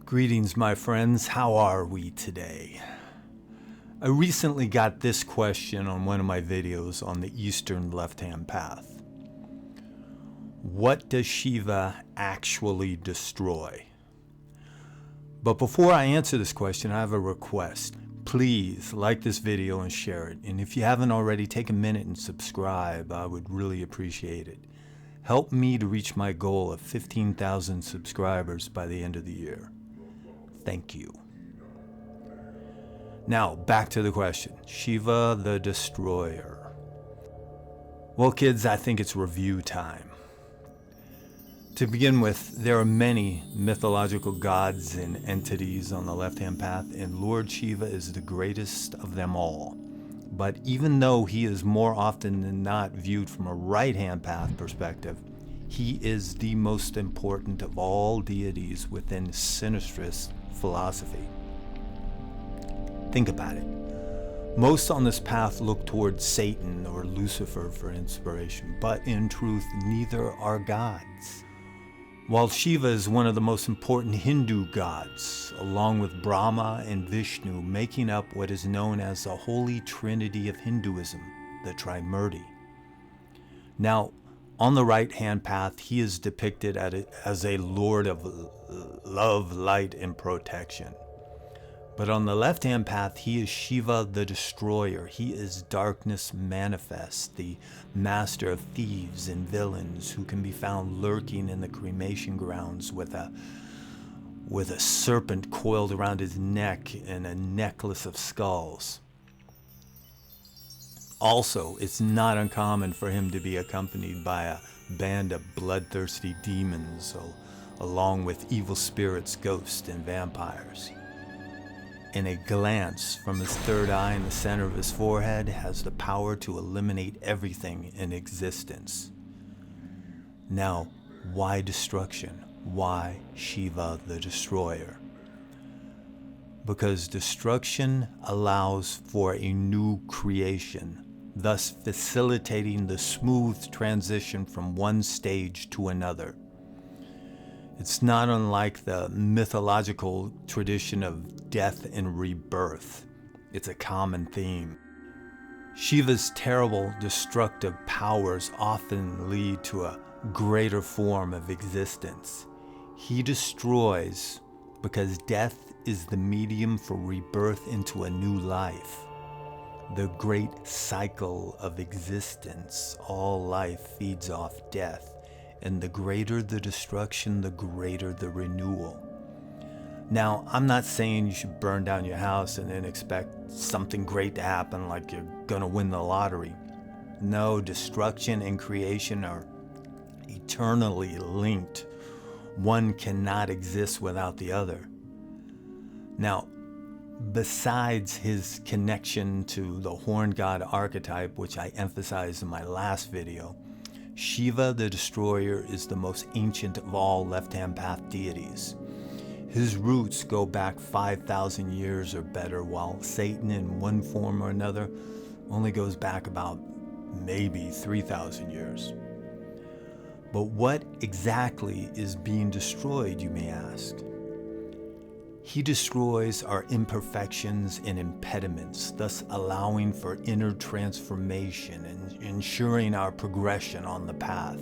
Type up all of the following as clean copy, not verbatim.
Greetings, my friends. How are we today? I recently got this question on one of my videos on the Eastern left-hand path. What does Shiva actually destroy? But before I answer this question, I have a request. Please like this video and share it. And if you haven't already, take a minute and subscribe. I would really appreciate it. Help me to reach my goal of 15,000 subscribers by the end of the year. Thank you. Now, back to the question. Shiva the Destroyer. Well, kids, I think it's review time. To begin with, there are many mythological gods and entities on the left-hand path, and Lord Shiva is the greatest of them all. But even though he is more often than not viewed from a right-hand path perspective, he is the most important of all deities within sinistrous philosophy. Think about it. Most on this path look towards Satan or Lucifer for inspiration, but in truth, neither are gods. While Shiva is one of the most important Hindu gods, along with Brahma and Vishnu, making up what is known as the Holy Trinity of Hinduism, the Trimurti. Now, on the right-hand path, he is depicted as a Lord of love, light, and protection. But on the left-hand path, he is Shiva the Destroyer. He is darkness manifest, the master of thieves and villains who can be found lurking in the cremation grounds with a serpent coiled around his neck and a necklace of skulls. Also, it's not uncommon for him to be accompanied by a band of bloodthirsty demons, along with evil spirits, ghosts, and vampires. And a glance from his third eye in the center of his forehead has the power to eliminate everything in existence. Now, why destruction? Why Shiva the Destroyer? Because destruction allows for a new creation, thus facilitating the smooth transition from one stage to another. It's not unlike the mythological tradition of death and rebirth. It's a common theme. Shiva's terrible destructive powers often lead to a greater form of existence. He destroys because death is the medium for rebirth into a new life. The great cycle of existence. All life feeds off death. And the greater the destruction, the greater the renewal. Now, I'm not saying you should burn down your house and then expect something great to happen, like you're gonna win the lottery. No, destruction and creation are eternally linked. One cannot exist without the other. Now, besides his connection to the horn god archetype, which I emphasized in my last video, Shiva the Destroyer is the most ancient of all left-hand path deities. His roots go back 5,000 years or better, while Satan in one form or another only goes back about maybe 3,000 years. But what exactly is being destroyed, you may ask? He destroys our imperfections and impediments, thus allowing for inner transformation and ensuring our progression on the path.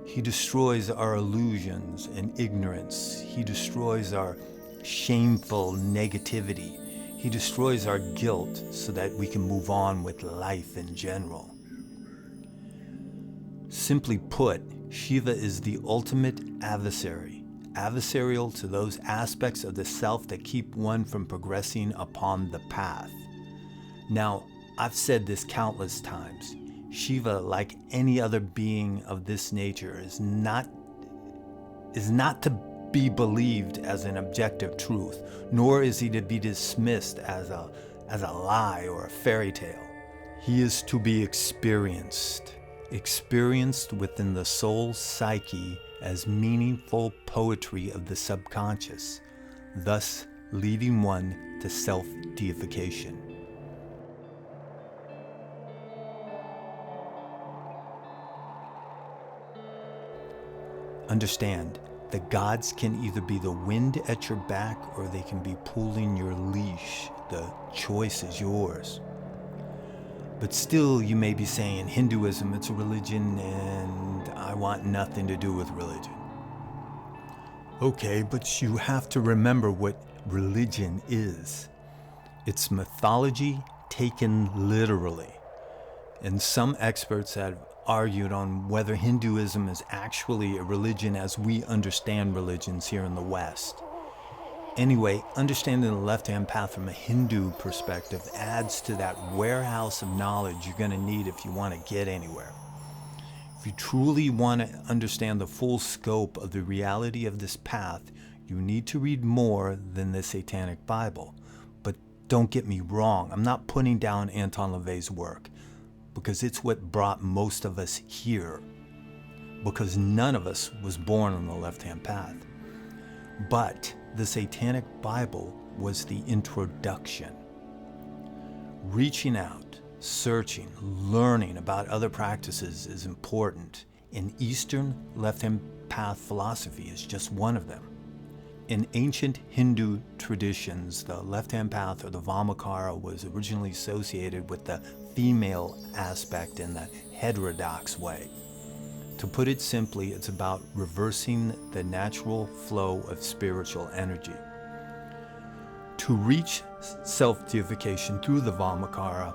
He destroys our illusions and ignorance. He destroys our shameful negativity. He destroys our guilt so that we can move on with life in general. Simply put, Shiva is the ultimate adversary. Adversarial to those aspects of the self that keep one from progressing upon the path. Now, I've said this countless times. Shiva, like any other being of this nature, is not to be believed as an objective truth, nor is he to be dismissed as a lie or a fairy tale. He is to be experienced within the soul's psyche as meaningful poetry of the subconscious, thus leading one to self-deification. Understand, The gods can either be the wind at your back or they can be pulling your leash. The choice is yours. But still, you may be saying Hinduism, it's a religion, and I want nothing to do with religion. Okay, but you have to remember what religion is. It's mythology taken literally. And some experts have argued on whether Hinduism is actually a religion as we understand religions here in the West. Anyway, understanding the left-hand path from a Hindu perspective adds to that warehouse of knowledge you're going to need if you want to get anywhere. If you truly want to understand the full scope of the reality of this path, you need to read more than the Satanic Bible. But don't get me wrong, I'm not putting down Anton LaVey's work, because it's what brought most of us here, because none of us was born on the left-hand path. But the Satanic Bible was the introduction. Reaching out, searching, learning about other practices is important, and Eastern left-hand path philosophy is just one of them. In ancient Hindu traditions, the left-hand path, or the Vamakara, was originally associated with the female aspect in the heterodox way. To put it simply, it's about reversing the natural flow of spiritual energy. To reach self-deification through the Vamakara,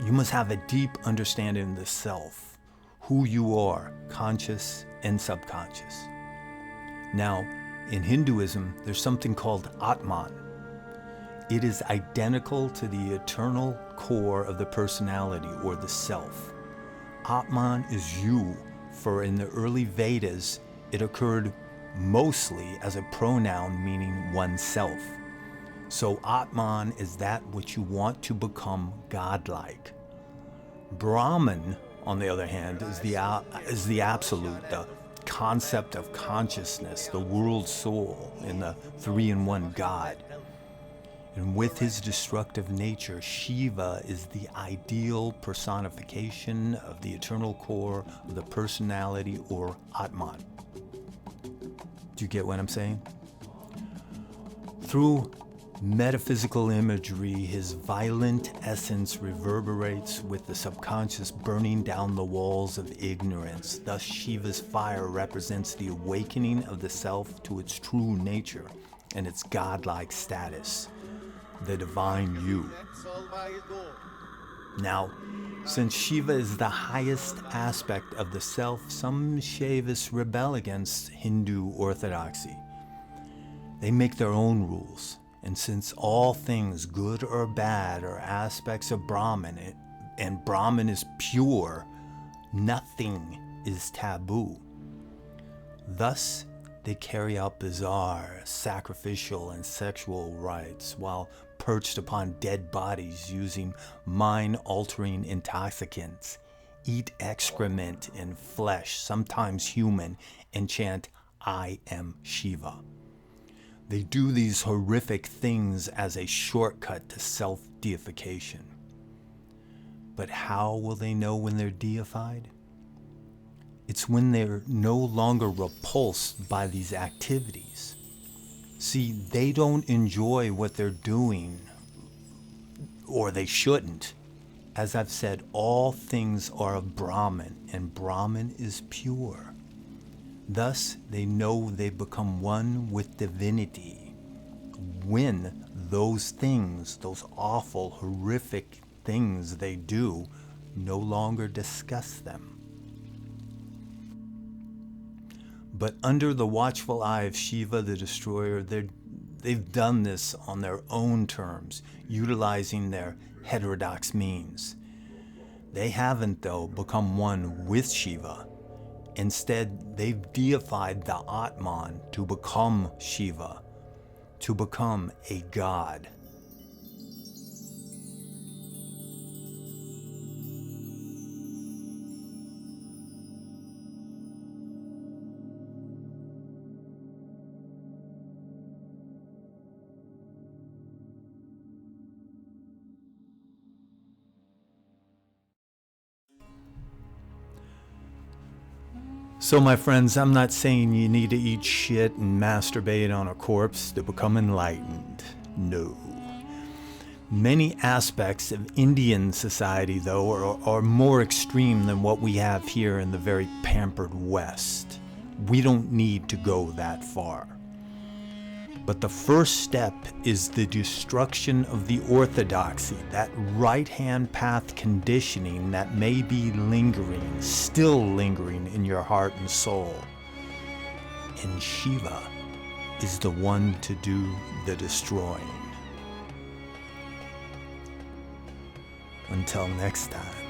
you must have a deep understanding of the self, who you are, conscious and subconscious. Now, in Hinduism, there's something called Atman. It is identical to the eternal core of the personality, or the self. Atman is you, for in the early Vedas, it occurred mostly as a pronoun meaning oneself. So Atman is that which you want to become godlike. Brahman, on the other hand, is the absolute, the concept of consciousness, the world soul, and the three-in-one God. And with his destructive nature, Shiva is the ideal personification of the eternal core of the personality, or Atman. Do you get what I'm saying? Through metaphysical imagery, his violent essence reverberates with the subconscious burning down the walls of ignorance. Thus, Shiva's fire represents the awakening of the self to its true nature and its godlike status, the divine you. Now, since Shiva is the highest aspect of the self, some Shaivists rebel against Hindu orthodoxy. They make their own rules. And since all things, good or bad, are aspects of Brahman, and Brahman is pure, nothing is taboo. Thus, they carry out bizarre, sacrificial, and sexual rites while perched upon dead bodies using mind-altering intoxicants, eat excrement and flesh, sometimes human, and chant, "I am Shiva." They do these horrific things as a shortcut to self-deification. But how will they know when they're deified? It's when they're no longer repulsed by these activities. See, they don't enjoy what they're doing, or they shouldn't. As I've said, all things are of Brahman, and Brahman is pure. Thus, they know they become one with divinity when those things, those awful, horrific things they do, no longer disgust them. But under the watchful eye of Shiva the Destroyer, they've done this on their own terms, utilizing their heterodox means. They haven't, though, become one with Shiva. Instead, they've deified the Atman to become Shiva, to become a god. So my friends, I'm not saying you need to eat shit and masturbate on a corpse to become enlightened. No. Many aspects of Indian society, though, are more extreme than what we have here in the very pampered West. We don't need to go that far. But the first step is the destruction of the orthodoxy, that right-hand path conditioning that may be lingering, still lingering in your heart and soul. And Shiva is the one to do the destroying. Until next time.